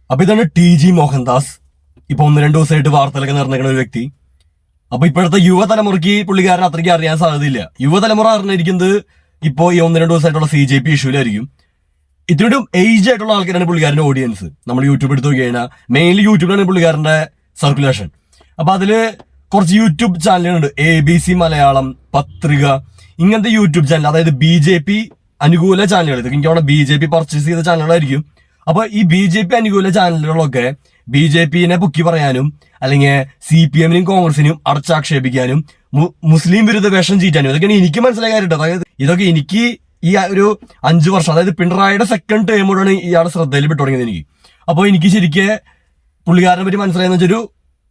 അപ്പൊ ഇതാണ് TG മോഹൻദാസ്. ഇപ്പൊ 1-2 ദിവസമായിട്ട് വാർത്തകളൊക്കെ നിറഞ്ഞിരിക്കുന്ന ഒരു വ്യക്തി. അപ്പൊ ഇപ്പോഴത്തെ യുവതലമുറയ്ക്ക് പുള്ളിക്കാരൻ അത്രയ്ക്ക് അറിയാൻ സാധ്യതയില്ല. യുവതലമുറ അറിഞ്ഞിരിക്കുന്നത് ഇപ്പോ ഈ 1-2 ദിവസമായിട്ടുള്ള CJP ഇഷ്യൂലായിരിക്കും. ഇത്രയും ഏജ് ആയിട്ടുള്ള ആൾക്കാരാണ് പുള്ളിക്കാരന്റെ ഓഡിയൻസ്. നമ്മൾ യൂട്യൂബ് എടുത്ത് നോക്കി കഴിഞ്ഞാൽ മെയിൻലി യൂട്യൂബിലാണ് പുള്ളിക്കാരന്റെ സർക്കുലേഷൻ. അപ്പൊ അതില് കുറച്ച് യൂട്യൂബ് ചാനലുകളുണ്ട്, ABC മലയാളം, പത്രിക, ഇങ്ങനത്തെ യൂട്യൂബ് ചാനൽ, അതായത് BJP അനുകൂല ചാനലുകൾ. ഇത് എനിക്ക് BJP പർച്ചേസ് ചെയ്ത ചാനലുകളായിരിക്കും. അപ്പൊ ഈ BJP അനുകൂല ചാനലുകളൊക്കെ BJPനെ പൊക്കി പറയാനും അല്ലെങ്കിൽ CPM-നും കോൺഗ്രസിനും അടച്ചാക്ഷേപിക്കാനും മുസ്ലിം വിരുദ്ധ വേഷം ചീറ്റാനും ഇതൊക്കെയാണ് എനിക്ക് മനസ്സിലായ കാര്യം. അതായത് ഇതൊക്കെ എനിക്ക് ഈ ഒരു 5 വർഷം, അതായത് പിണറായിയുടെ സെക്കൻഡ് ടേമോടാണ് ഇയാളുടെ ശ്രദ്ധയിൽ പെട്ടു തുടങ്ങിയത് എനിക്ക്. അപ്പോൾ എനിക്ക് ശരിക്കും പുള്ളിക്കാരനെ പറ്റി മനസ്സിലായെന്ന് വെച്ചൊരു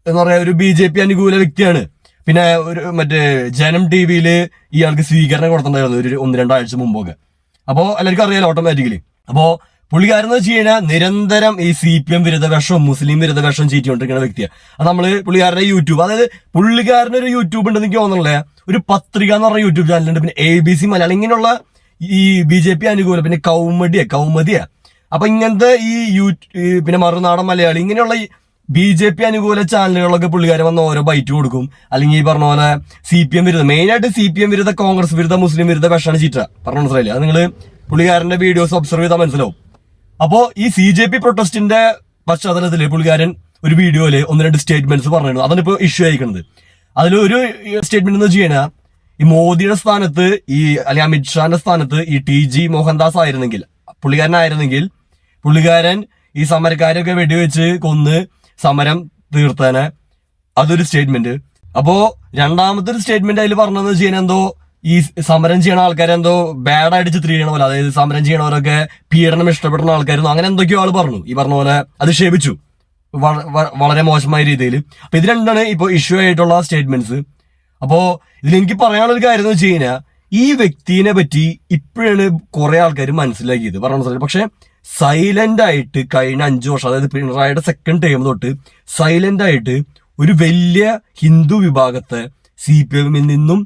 എന്താ പറയാ, ഒരു BJP അനുകൂല വ്യക്തിയാണ്. പിന്നെ ഒരു മറ്റേ ജനം TV-യിൽ ഇയാൾക്ക് സ്വീകരണം കൊടുത്തിട്ടുണ്ടായിരുന്നു ഒരു 1-2 ആഴ്ച മുമ്പൊക്കെ. അപ്പോൾ എല്ലാവർക്കും അറിയാലോ ഓട്ടോമാറ്റിക്കലി. അപ്പോൾ പുള്ളിക്കാരൻ എന്ന് വെച്ച് കഴിഞ്ഞാൽ നിരന്തരം ഈ CPM വിരുദ്ധ വേഷം, മുസ്ലിം വിരുദ്ധ വേഷം ചീറ്റിക്കൊണ്ടിരിക്കുന്ന വ്യക്തിയാണ്. അത് നമ്മള് പുള്ളിക്കാരന്റെ യൂട്യൂബ്, അതായത് പുള്ളിക്കാരനൊരു യൂട്യൂബ് ഉണ്ടെന്ന് എനിക്ക് തോന്നുന്നില്ല, ഒരു പത്രിക എന്ന് പറഞ്ഞ യൂട്യൂബ് ചാനലുണ്ട്, പിന്നെ ABC മലയാളം, ഇങ്ങനെയുള്ള ഈ BJP അനുകൂല, പിന്നെ കൗമുദിയാ. അപ്പൊ ഇങ്ങനത്തെ പിന്നെ മറുനാടൻ മലയാളി, ഇങ്ങനെയുള്ള ഈ BJP അനുകൂല ചാനലുകളൊക്കെ പുള്ളിക്കാരൻ വന്ന് ഓരോ ബൈറ്റ് കൊടുക്കും. അല്ലെങ്കിൽ ഈ പറഞ്ഞ പോലെ CPM വിരുദ്ധ, മെയിനായിട്ട് CPM വിരുദ്ധ, കോൺഗ്രസ് വിരുദ്ധ, മുസ്ലിം വിരുദ്ധ വേഷമാണ് ചീറ്റ. പറഞ്ഞ മനസ്സിലായില്ല? അത് നിങ്ങള് പുള്ളിക്കാരന്റെ വീഡിയോസ് ഒബ്സർവ് ചെയ്താൽ മനസ്സിലാവും. അപ്പോ ഈ CJP പ്രൊട്ടസ്റ്റിന്റെ പശ്ചാത്തലത്തില് പുള്ളിക്കാരൻ ഒരു വീഡിയോയില് 1-2 സ്റ്റേറ്റ്മെന്റ്സ് പറഞ്ഞിരുന്നു. അതാണ് ഇപ്പൊ ഇഷ്യൂ ആയിരിക്കുന്നത്. അതിലൊരു സ്റ്റേറ്റ്മെന്റ് എന്ന് വെച്ച് കഴിഞ്ഞാൽ, ഈ മോദിയുടെ സ്ഥാനത്ത് അല്ലെങ്കിൽ അമിത്ഷാന്റെ സ്ഥാനത്ത് ഈ TG മോഹൻദാസ് ആയിരുന്നെങ്കിൽ, പുള്ളിക്കാരൻ ഈ സമരക്കാരെയൊക്കെ വെടിവെച്ച് കൊന്ന് സമരം തീർത്താന്. അതൊരു സ്റ്റേറ്റ്മെന്റ്. അപ്പോ രണ്ടാമത്തെ ഒരു സ്റ്റേറ്റ്മെന്റ് അതിൽ പറഞ്ഞതെന്ന് വെച്ച് കഴിഞ്ഞാൽ, എന്തോ ഈ സമരം ചെയ്യണ ആൾക്കാരെന്തോ ബാഡായിട്ട് ചിത്രീകരണ പോലെ, അതായത് സമരം ചെയ്യണവരൊക്കെ പീഡനം ഇഷ്ടപ്പെടുന്ന ആൾക്കാരുന്നു, അങ്ങനെ എന്തൊക്കെയോ ആൾ പറഞ്ഞു. ഈ പറഞ്ഞ പോലെ അധിക്ഷേപിച്ചു വളരെ മോശമായ രീതിയിൽ. അപ്പൊ ഇത് രണ്ടാണ് ഇപ്പൊ ഇഷ്യൂ ആയിട്ടുള്ള സ്റ്റേറ്റ്മെന്റ്സ്. അപ്പോ ഇതിലെനിക്ക് പറയാനുള്ള ഒരു കാര്യം എന്ന് വെച്ച് കഴിഞ്ഞാൽ, ഈ വ്യക്തിനെ പറ്റി ഇപ്പോഴാണ് കുറെ ആൾക്കാർ മനസ്സിലാക്കിയത്, പറഞ്ഞ. പക്ഷെ സൈലന്റ് ആയിട്ട് കഴിഞ്ഞ 5 വർഷം, അതായത് പിണറായിയുടെ സെക്കൻഡ് ടൈം തൊട്ട് സൈലന്റ് ആയിട്ട് ഒരു വലിയ ഹിന്ദു വിഭാഗത്തെ CPM-ൽ നിന്നും,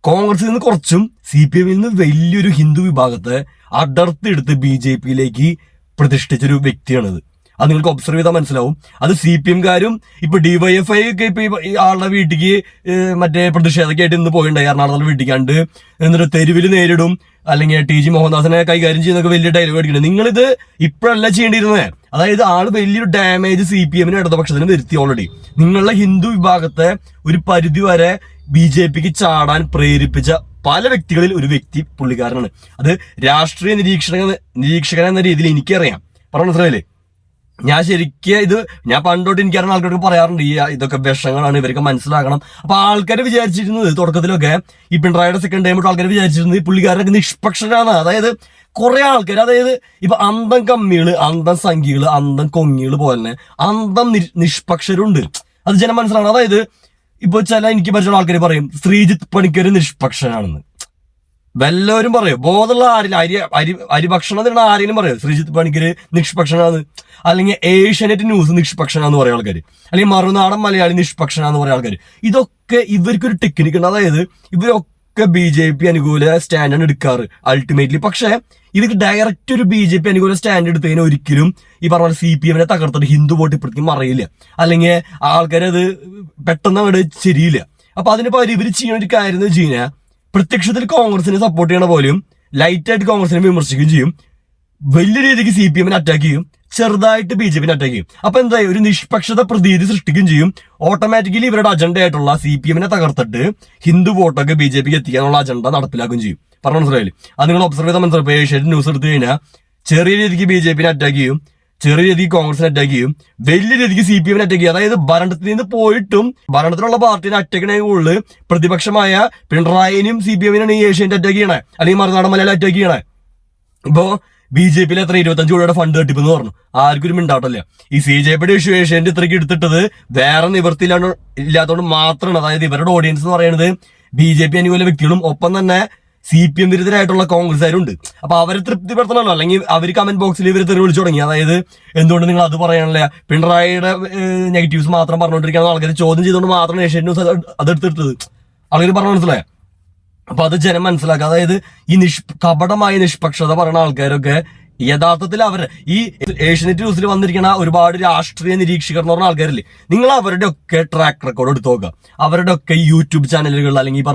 കോൺഗ്രസിൽ നിന്ന് കുറച്ചും CPM-ൽ നിന്ന് വലിയൊരു ഹിന്ദു വിഭാഗത്തെ അടർത്തെടുത്ത് BJP-യിലേക്ക് പ്രതിഷ്ഠിച്ചൊരു വ്യക്തിയാണത്. അത് നിങ്ങൾക്ക് ഒബ്സർവ് ചെയ്താൽ മനസ്സിലാവും. അത് CPM-കാരും ഇപ്പൊ DYFI ഒക്കെ ഇപ്പൊ ഈ ആളുടെ വീട്ടിക്ക് മറ്റേ പ്രതിഷേധമൊക്കെ ആയിട്ട് ഇന്ന് പോയിണ്ടായി, എറണാകുളത്തെ വീട്ടിക്കാണ്ട്. എന്നിട്ട് തെരുവിൽ നേരിടും, അല്ലെങ്കിൽ TG മോഹൻദാസിനെ കൈകാര്യം ചെയ്യുന്നൊക്കെ വലിയ ഡയലോഗ് അടിക്കണം. നിങ്ങളിത് ഇപ്പോഴല്ല ചെയ്യേണ്ടിയിരുന്നത്. അതായത് ആള് വലിയൊരു ഡാമേജ് CPM-ന് ഇടതുപക്ഷത്തിന് വരുത്തി ഓൾറെഡി. നിങ്ങളുടെ ഹിന്ദു വിഭാഗത്തെ ഒരു പരിധി വരെ BJP-ക്ക് ചാടാൻ പ്രേരിപ്പിച്ച പല വ്യക്തികളിൽ ഒരു വ്യക്തി പുള്ളിക്കാരനാണ്. അത് രാഷ്ട്രീയ നിരീക്ഷകൻ എന്ന രീതിയിൽ എനിക്കറിയാം. പറഞ്ഞ മനസ്സിലായില്ലേ? ഞാൻ ശരിക്കും ഞാൻ പണ്ടോട്ട് എനിക്കറിയുന്ന ആൾക്കാർക്ക് പറയാറുണ്ട്, ഇതൊക്കെ വിഷങ്ങളാണ്, ഇവരൊക്കെ മനസ്സിലാക്കണം. അപ്പൊ ആൾക്കാർ വിചാരിച്ചിരുന്നത് തുടക്കത്തിലൊക്കെ ഈ പിണറായിയുടെ സെക്കൻഡ് ടൈം ആൾക്കാർ വിചാരിച്ചിരുന്നത് പുള്ളിക്കാരൊക്കെ നിഷ്പക്ഷരാണ്. അതായത് കുറെ ആൾക്കാർ, അതായത് ഇപ്പൊ അന്തം കമ്മികള്, അന്തം സംഖ്യകള്, അന്തം കൊങ്ങികള് പോലെ തന്നെ അന്തം നിഷ്പക്ഷരുണ്ട്. അത് ജനം മനസ്സിലാണ്. അതായത് ഇപ്പൊ എനിക്ക് പരിചയമുള്ള ആൾക്കാർ പറയും ശ്രീജിത്ത് പണിക്കർ നിഷ്പക്ഷനാണെന്ന്. വല്ലവരും പറയും, ബോധമുള്ള അരി ഭക്ഷണം തരുന്ന ആരെങ്കിലും പറയും ശ്രീജിത്ത് പണിക്കർ നിഷ്പക്ഷനാന്ന്, അല്ലെങ്കിൽ ഏഷ്യാനെറ്റ് ന്യൂസ് നിഷ്പക്ഷനാന്ന് പറയാൻ ആൾക്കാർ, അല്ലെങ്കിൽ മറുനാടൻ മലയാളി നിഷ്പക്ഷനാന്ന് പറയാൻ ആൾക്കാർ. ഇതൊക്കെ ഇവർക്കൊരു ടെക്നിക്ക് ഉണ്ട്. അതായത് ഇവരൊക്കെ BJP അനുകൂല സ്റ്റാൻഡാണ് എടുക്കാറ് അൾട്ടിമേറ്റ്ലി. പക്ഷെ ഇവർക്ക് ഡയറക്റ്റ് ഒരു BJP അനുകൂല സ്റ്റാൻഡ് എടുത്തതിന് ഒരിക്കലും ഈ പറഞ്ഞ CPM-നെ തകർത്തിട്ട് ഹിന്ദു വോട്ട് ഇപ്പോഴത്തേക്കും മറിയില്ല, അല്ലെങ്കിൽ ആൾക്കാരത് പെട്ടെന്ന് അങ്ങോട്ട് ശരിയില്ല. അപ്പൊ അതിന് പകരം ഇവർ ചെയ്യുന്ന ഒരു കാര്യം എന്ന് വെച്ച് കഴിഞ്ഞാൽ, പ്രത്യക്ഷത്തിൽ കോൺഗ്രസിനെ സപ്പോർട്ട് ചെയ്യണ പോലെയും ലൈറ്റായിട്ട് കോൺഗ്രസിനെ വിമർശിക്കുകയും ചെയ്യും, വലിയ രീതിക്ക് CPM-നെ അറ്റാക്ക് ചെയ്യും, ചെറുതായിട്ട് BJP-നെ അറ്റാക്ക് ചെയ്യും. അപ്പൊ എന്തായി, ഒരു നിഷ്പക്ഷത പ്രതീതി സൃഷ്ടിക്കുകയും ചെയ്യും. ഓട്ടോമാറ്റിക്കലി ഇവരുടെ അജണ്ട ആയിട്ടുള്ള CPM-നെ തകർത്തിട്ട് ഹിന്ദു വോട്ടൊക്കെ BJP-ക്ക് എത്തിക്കാനുള്ള അജണ്ട നടപ്പിലാക്കുകയും ചെയ്യും. പറഞ്ഞ മനസ്സിലായില്ലേ? അത് നിങ്ങൾ ഒബ്സർവ് ചെയ്താൽ മനസ്സിലാവും. ഏഷ്യാനെറ്റ് ന്യൂസ് എടുത്തു കഴിഞ്ഞാൽ ചെറിയ രീതിക്ക് BJP-നെ അറ്റാക്ക് ചെയ്യും, ചെറിയ രീതിക്ക് കോൺഗ്രസിനെ അറ്റാക്ക് ചെയ്യും, വലിയ രീതിക്ക് CPM-നെ അറ്റാക്ക് ചെയ്യും. അതായത് ഭരണത്തിൽ നിന്ന് പോയിട്ടും ഭരണത്തിലുള്ള പാർട്ടിനെ അറ്റാക്ക് ചെയ്യണ കൂടുതൽ പ്രതിപക്ഷമായ പിണറായിനും CPM-നെയാണ് ഈ ഏഷ്യാനെറ്റ് അറ്റാക്ക് ചെയ്യണേ, അല്ലെങ്കിൽ മറുനാടൻ മലയാളം അറ്റാക്ക് ചെയ്യണേ. ഇപ്പോ BJP-യിൽ എത്ര 25 കോടിയുടെ ഫണ്ട് തട്ടിപ്പെന്ന് പറഞ്ഞു, ആർക്കും ഒരു മിണ്ടാട്ടല്ല. ഈ CJP-യുടെ ഇഷ്യൂ ഏഷ്യാനെറ്റ് ഇത്രയ്ക്ക് എടുത്തിട്ടത് വേറെ ഇല്ലാത്തതുകൊണ്ട് മാത്രമാണ്. അതായത് ഇവരുടെ ഓഡിയൻസ് എന്ന് പറയുന്നത് BJP അനുകൂല വ്യക്തികളും ഒപ്പം തന്നെ CPM വിരുദ്ധരായിട്ടുള്ള കോൺഗ്രസ്സുകാരുണ്ട്. അപ്പൊ അവരെ തൃപ്തിപ്പെടുത്തണമല്ലോ, അല്ലെങ്കിൽ അവർ കമന്റ് ബോക്സിൽ ഇവർ തെറി വിളിച്ചു തുടങ്ങി. അതായത് എന്തുകൊണ്ട് നിങ്ങൾ അത് പറയാനില്ല, പിണറായിയുടെ നെഗറ്റീവ്സ് മാത്രം പറഞ്ഞുകൊണ്ടിരിക്കുന്ന ആൾക്കാർ ചോദ്യം ചെയ്തുകൊണ്ട് മാത്രമാണ് ഏഷ്യാനെറ്റ് ന്യൂസ് അതെടുത്തിട്ടത്. ആൾക്കാർ പറഞ്ഞു മനസ്സിലായ? അപ്പൊ അത് ജനം മനസ്സിലാക്കുക. അതായത് ഈ കപടമായ നിഷ്പക്ഷത പറയുന്ന ആൾക്കാരൊക്കെ യഥാർത്ഥത്തിൽ ഈ ഏഷ്യനെറ്റ് ന്യൂസിൽ വന്നിരിക്കുന്ന ഒരുപാട് രാഷ്ട്രീയ നിരീക്ഷകർ എന്ന് പറഞ്ഞ ആൾക്കാരില്ലേ, നിങ്ങൾ അവരുടെ ഒക്കെ ട്രാക്ക് റെക്കോർഡ് എടുത്ത് നോക്കുക. അവരുടെ ഒക്കെ യൂട്യൂബ് ചാനലുകൾ, അല്ലെങ്കിൽ ഈ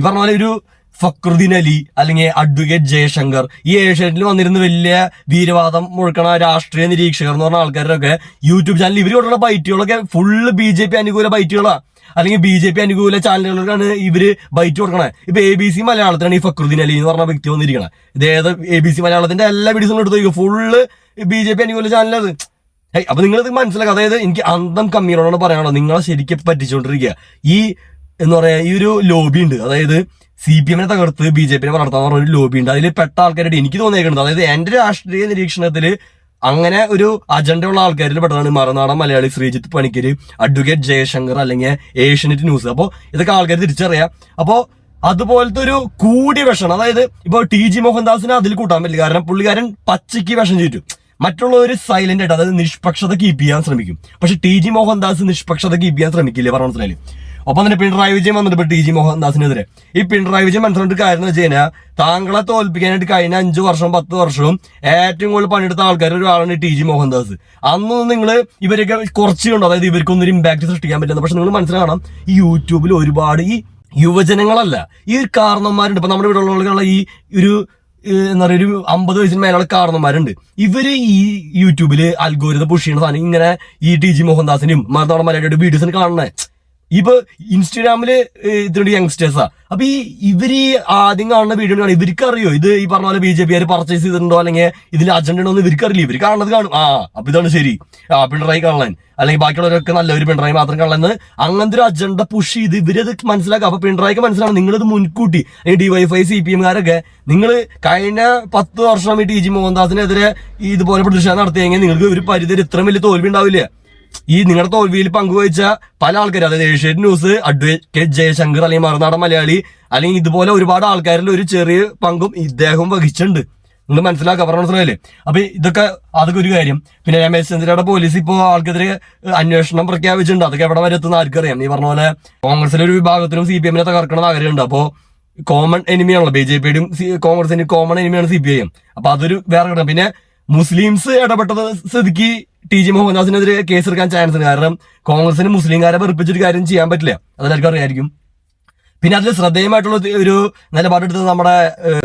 പറഞ്ഞ പോലെ ഒരു ഫക്രുദ്ദീൻ അലി അല്ലെങ്കിൽ അഡ്വക്കേറ്റ് ജയശങ്കർ, ഈ ഏഷ്യാനെറ്റിൽ വന്നിരുന്ന വലിയ വീരവാദം മുഴക്കണ രാഷ്ട്രീയ നിരീക്ഷകർ എന്ന് പറഞ്ഞ ആൾക്കാരൊക്കെ യൂട്യൂബ് ചാനൽ ഇവർ കൊടുക്കുന്ന ബൈറ്റുകളൊക്കെ ഫുള്ള് BJP അനുകൂല ബൈറ്റുകളാ, അല്ലെങ്കിൽ BJP അനുകൂല ചാനലുകൾക്കാണ് ഇവര് ബൈറ്റ് കൊടുക്കണേ. ഇപ്പൊ ABC മലയാളത്തിലാണ് ഈ ഫക്രുദ്ദീൻ അലി എന്ന് പറഞ്ഞ വ്യക്തി വന്നിരിക്കണേ. ഇതേത് ABC മലയാളത്തിന്റെ എല്ലാ വീഡിയോസും എടുത്തു ഫുള്ള് BJP അനുകൂല ചാനലത്. അപ്പൊ നിങ്ങളിത് മനസ്സിലാക്കുക. അതായത് എനിക്ക് അന്തം കമ്മിയോടാണ് പറയാനുള്ളത്, നിങ്ങളെ ശരിക്കും പറ്റിച്ചുകൊണ്ടിരിക്കുക. എന്ന് പറയാ ഈ ഒരു ലോബി ഉണ്ട്, അതായത് CPM തകർത്ത് BJP വളർത്താന്ന് പറഞ്ഞ ഒരു ലോബി ഉണ്ട്. അതിൽ പെട്ട ആൾക്കാരായിട്ട് എനിക്ക് തോന്നിയേക്കുന്നത്, അതായത് എന്റെ രാഷ്ട്രീയ നിരീക്ഷണത്തിൽ അങ്ങനെ ഒരു അജണ്ട ഉള്ള ആൾക്കാരിൽ പെട്ടതാണ് മറുനാടൻ മലയാളി ശ്രീജിത്ത് പണിക്കര്, അഡ്വക്കേറ്റ് ജയശങ്കർ, അല്ലെങ്കിൽ ഏഷ്യനെറ്റ് ന്യൂസ്. അപ്പോൾ ഇതൊക്കെ ആൾക്കാർ തിരിച്ചറിയാം. അപ്പോൾ അതുപോലത്തെ ഒരു കൂടിയ വിഷമാണ്. അതായത് ഇപ്പൊ TG മോഹൻദാസിനെ അതിൽ കൂട്ടാൻ പറ്റില്ല, കാരണം പുള്ളിക്കാരൻ പച്ചയ്ക്ക് വിഷം ചീറ്റും. മറ്റുള്ളവർ സൈലന്റ് ആയിട്ട്, അതായത് നിഷ്പക്ഷത കീപ്പ് ചെയ്യാൻ ശ്രമിക്കും. പക്ഷെ TG മോഹൻദാസ് നിഷ്പക്ഷത കീപ്പ് ചെയ്യാൻ ശ്രമിക്കില്ലേ, പറഞ്ഞ മനസ്സിലായി. ഒപ്പം തന്നെ പിണറായി വിജയൻ വന്നിട്ട് ഇപ്പൊ TG മോഹൻദാസിനെതിരെ ഈ പിണറായി വിജയൻ മനസ്സിലായിട്ട് കാര്യം എന്ന് വെച്ച് കഴിഞ്ഞാൽ, താങ്കളെ തോൽപ്പിക്കാനായിട്ട് കഴിഞ്ഞ 5 വർഷം 10 വർഷവും ഏറ്റവും കൂടുതൽ പണിയെടുത്ത ആൾക്കാർ ഒരാളാണ് TG മോഹൻദാസ്. അന്ന് നിങ്ങൾ ഇവരൊക്കെ കുറച്ചുണ്ടോ, അതായത് ഇവർക്കൊന്നും ഒരു ഇമ്പാക്ട് സൃഷ്ടിക്കാൻ പറ്റുന്നത്. പക്ഷെ നിങ്ങൾ മനസ്സിലാക്കണം, ഈ യൂട്യൂബിൽ ഒരുപാട് ഈ യുവജനങ്ങളല്ല, ഈ കാരണന്മാരുണ്ട്. ഇപ്പൊ നമ്മുടെ വീടുള്ള ഈ ഒരു എന്താ പറയുക, ഒരു 50 വയസ്സിന് മേലുള്ള കാരണന്മാരുണ്ട്. ഇവര് ഈ യൂട്യൂബില് അൽഗോരിതം പുഷ് ചെയ്യുന്ന സാധനം ഇങ്ങനെ ഈ TG മോഹൻദാസിനും മറുനാടൻ മലയാളിയുടെ വീഡിയോസിന് കാണണേ. ഇപ്പൊ ഇൻസ്റ്റാഗ്രാമില് ഇതിനോട് യങ്സ്റ്റേഴ്സാ. അപ്പൊ ഇവര് ആദ്യം കാണുന്ന വീഡിയോ കാണും. ഇവർക്ക് അറിയോ ഇത് ഈ പറഞ്ഞ പോലെ BJP പർച്ചേസ് ചെയ്തിട്ടുണ്ടോ, അല്ലെങ്കിൽ ഇതിൽ അജണ്ട ഉണ്ടോ എന്ന് ഇവർക്ക് അറിയില്ല. ഇവർ കാണുന്നത് കാണും, അപ്പൊ ഇതാണ് ശരി, പിണറായി കള്ളൻ, അല്ലെങ്കിൽ ബാക്കിയുള്ളവരൊക്കെ നല്ലൊരു പിണറായി മാത്രം കള്ളന്ന്, അങ്ങനത്തെ ഒരു അജണ്ട പുഷ് ചെയ്ത് ഇവരത് മനസ്സിലാക്കുക. അപ്പൊ പിണറായിക്ക് മനസ്സിലാണ് നിങ്ങളിത് മുൻകൂട്ടി, DYFI CPM നിങ്ങൾ കഴിഞ്ഞ 10 വർഷം ഈ TG മോഹൻദാസിനെതിരെ ഇതുപോലെ പ്രതിഷേധം നടത്തിയെങ്കിൽ നിങ്ങൾക്ക് ഒരു പരിധി ഇത്രയും വലിയ തോൽവി ഉണ്ടാവില്ല. ഈ നിങ്ങളുടെ തോൽവിയിൽ പങ്കുവഹിച്ച പല ആൾക്കാരും, അതായത് ഏഷ്യാനെറ്റ് ന്യൂസ്, അഡ്വക്കേറ്റ് ജയശങ്കർ, അല്ലെങ്കിൽ മറുനാടൻ മലയാളി, അല്ലെങ്കിൽ ഇതുപോലെ ഒരുപാട് ആൾക്കാരിൽ ഒരു ചെറിയ പങ്കും ഇദ്ദേഹം വഹിച്ചിട്ടുണ്ട്. നിങ്ങൾ മനസ്സിലാക്കുക, പറഞ്ഞ മനസ്സിലായില്ലേ. അപ്പൊ അതൊക്കെ ഒരു കാര്യം. പിന്നെ രമേശ് ചെന്നിത്തലയുടെ പോലീസ് ഇപ്പോൾ ആൾക്കെതിരെ അന്വേഷണം പ്രഖ്യാപിച്ചിട്ടുണ്ട്. അതൊക്കെ എവിടെ വരെ എത്തുന്ന ആർക്കറിയാം. ഈ പറഞ്ഞ പോലെ കോൺഗ്രസിലെ ഒരു വിഭാഗത്തിനും CPM തകർക്കണം ആഗ്രഹമുണ്ട്. അപ്പോ കോമൺ എനിമിയാണല്ലോ BJPയുടെയും കോൺഗ്രസിന്റെ കോമൺ എനിമിയാണ് CPIM. അപ്പൊ അതൊരു വേറെ ഘടകം. പിന്നെ മുസ്ലിംസ് ഇടപെട്ടത് സ്ഥിതിക്ക് TG മോഹൻദാസിനെതിരെ കേസെടുക്കാൻ ചാൻസ് ഉണ്ട്. കാരണം കോൺഗ്രസിന് മുസ്ലിംകാരെ വെറുപ്പിച്ചൊരു കാര്യം ചെയ്യാൻ പറ്റില്ല, അതെല്ലാവർക്കും അറിയായിരിക്കും. പിന്നെ അതിൽ ശ്രദ്ധേയമായിട്ടുള്ള ഒരു നിലപാടെടുത്തത് നമ്മുടെ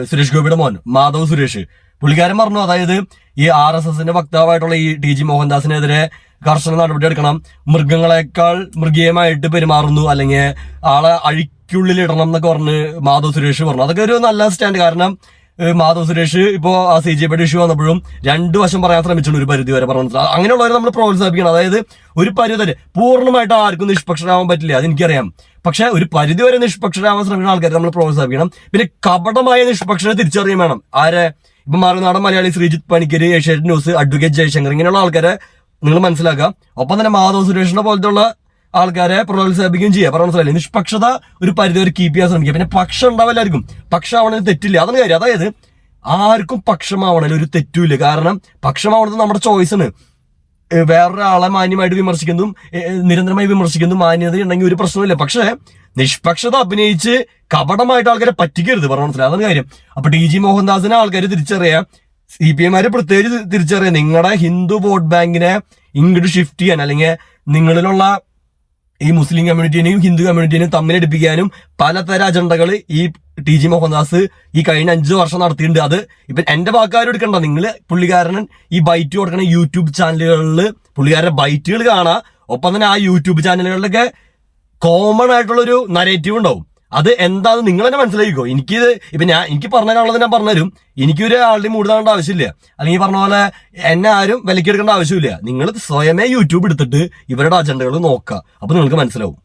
സുരേഷ് ഗോപിയുടെ മോൻ മാധവ് സുരേഷ്. പുള്ളിക്കാരൻ പറഞ്ഞു, അതായത് ഈ RSSന്റെ വക്താവായിട്ടുള്ള ഈ TG മോഹൻദാസിനെതിരെ കർശന നടപടി എടുക്കണം, മൃഗങ്ങളെക്കാൾ മൃഗീയമായിട്ട് പെരുമാറുന്നു, അല്ലെങ്കിൽ ആളെ അഴിക്കുള്ളിൽ ഇടണം എന്നൊക്കെ പറഞ്ഞ് മാധവ് സുരേഷ് പറഞ്ഞു. അതൊക്കെ ഒരു നല്ല സ്റ്റാൻഡ്. കാരണം മാധവ് സുരേഷ് ഇപ്പോ ആ CJPയുടെ ഇഷ്യൂ വന്നപ്പോഴും 2 വശം പറയാൻ ശ്രമിച്ചിട്ടുണ്ട് ഒരു പരിധി വരെ. പറഞ്ഞു അങ്ങനെയുള്ളവരെ നമ്മൾ പ്രോത്സാഹിപ്പിക്കണം. അതായത് ഒരു പരിധി വരെ പൂർണ്ണമായിട്ട് ആർക്കും നിഷ്പക്ഷരാവാൻ പറ്റില്ല, അതെനിക്കറിയാം. പക്ഷെ ഒരു പരിധി വരെ നിഷ്പക്ഷരാവാൻ ശ്രമിക്കുന്ന ആൾക്കാരെ നമ്മൾ പ്രോത്സാഹിപ്പിക്കണം. പിന്നെ കപടമായ നിഷ്പക്ഷനെ തിരിച്ചറിയാൻ വേണം. ഇപ്പൊ മറുനാടൻ മലയാളി ശ്രീജിത്ത് പണിക്കര്, ഏഷ്യാനെറ്റ് ന്യൂസ്, അഡ്വക്കേറ്റ് ജയശങ്കർ, ഇങ്ങനെയുള്ള ആൾക്കാരെ നിങ്ങൾ മനസ്സിലാക്കുക. ഒപ്പം തന്നെ മാധവ് സുരേഷിനെ പോലത്തെ ആൾക്കാരെ പ്രോത്സാഹിപ്പിക്കുകയും ചെയ്യുക. പറഞ്ഞ മനസ്സിലായില്ലേ, നിഷ്പക്ഷത ഒരു പരിധി വരെ കീപ്പ് ചെയ്യാൻ ശ്രമിക്കുക. പിന്നെ പക്ഷം ഉണ്ടാവില്ലായിരിക്കും, പക്ഷമാവണത് തെറ്റില്ല, അതാണ് കാര്യം. അതായത് ആർക്കും പക്ഷമാവണതിൽ ഒരു തെറ്റുമില്ല. കാരണം പക്ഷമാവണത് നമ്മുടെ ചോയ്സാണ്. വേറൊരാളെ മാന്യമായിട്ട് വിമർശിക്കുന്നതും നിരന്തരമായി വിമർശിക്കുന്നതും മാന്യത ഉണ്ടെങ്കിൽ ഒരു പ്രശ്നമില്ല. പക്ഷെ നിഷ്പക്ഷത അഭിനയിച്ച് കപടമായിട്ട് ആൾക്കാരെ പറ്റിക്കരുത്, പറഞ്ഞ മനസ്സിലായി, അതാണ് കാര്യം. അപ്പൊ TG മോഹൻദാസിനെ ആൾക്കാർ തിരിച്ചറിയാം, CPM പ്രത്യേകിച്ച് തിരിച്ചറിയാം. നിങ്ങളുടെ ഹിന്ദു വോട്ട് ബാങ്കിനെ ഇങ്ങോട്ട് ഷിഫ്റ്റ് ചെയ്യാൻ, അല്ലെങ്കിൽ നിങ്ങളിലുള്ള ഈ മുസ്ലിം കമ്മ്യൂണിറ്റിനെയും ഹിന്ദു കമ്മ്യൂണിറ്റിനെയും തമ്മിലടിപ്പിക്കാനും പലതരം അജണ്ടകൾ ഈ TG മോഹൻദാസ് ഈ കഴിഞ്ഞ 5 വർഷം നടത്തിയിട്ടുണ്ട്. അത് ഇപ്പൊ എന്റെ വാക്കാരും എടുക്കണ്ട, നിങ്ങൾ പുള്ളിക്കാരൻ ഈ ബൈറ്റ് കൊടുക്കണ യൂട്യൂബ് ചാനലുകളിൽ പുള്ളിക്കാരുടെ ബൈറ്റുകൾ കാണാം. ഒപ്പം തന്നെ ആ യൂട്യൂബ് ചാനലുകളിലൊക്കെ കോമൺ ആയിട്ടുള്ളൊരു നരേറ്റീവ് ഉണ്ടാവും. അത് എന്താന്ന് നിങ്ങൾ തന്നെ മനസ്സിലാക്കിക്കോ. എനിക്ക് പറഞ്ഞുള്ളത് ഞാൻ പറഞ്ഞുതരും. എനിക്കൊരു ആളുടെ മൂട് താണ്ട ആവശ്യമില്ല, അല്ലെങ്കിൽ പറഞ്ഞ പോലെ എന്നെ ആരും വിലക്കെടുക്കേണ്ട ആവശ്യമില്ല. നിങ്ങൾ സ്വയമേ യൂട്യൂബ് എടുത്തിട്ട് ഇവരുടെ അജണ്ടകൾ നോക്കുക, അപ്പൊ നിങ്ങൾക്ക് മനസ്സിലാവും.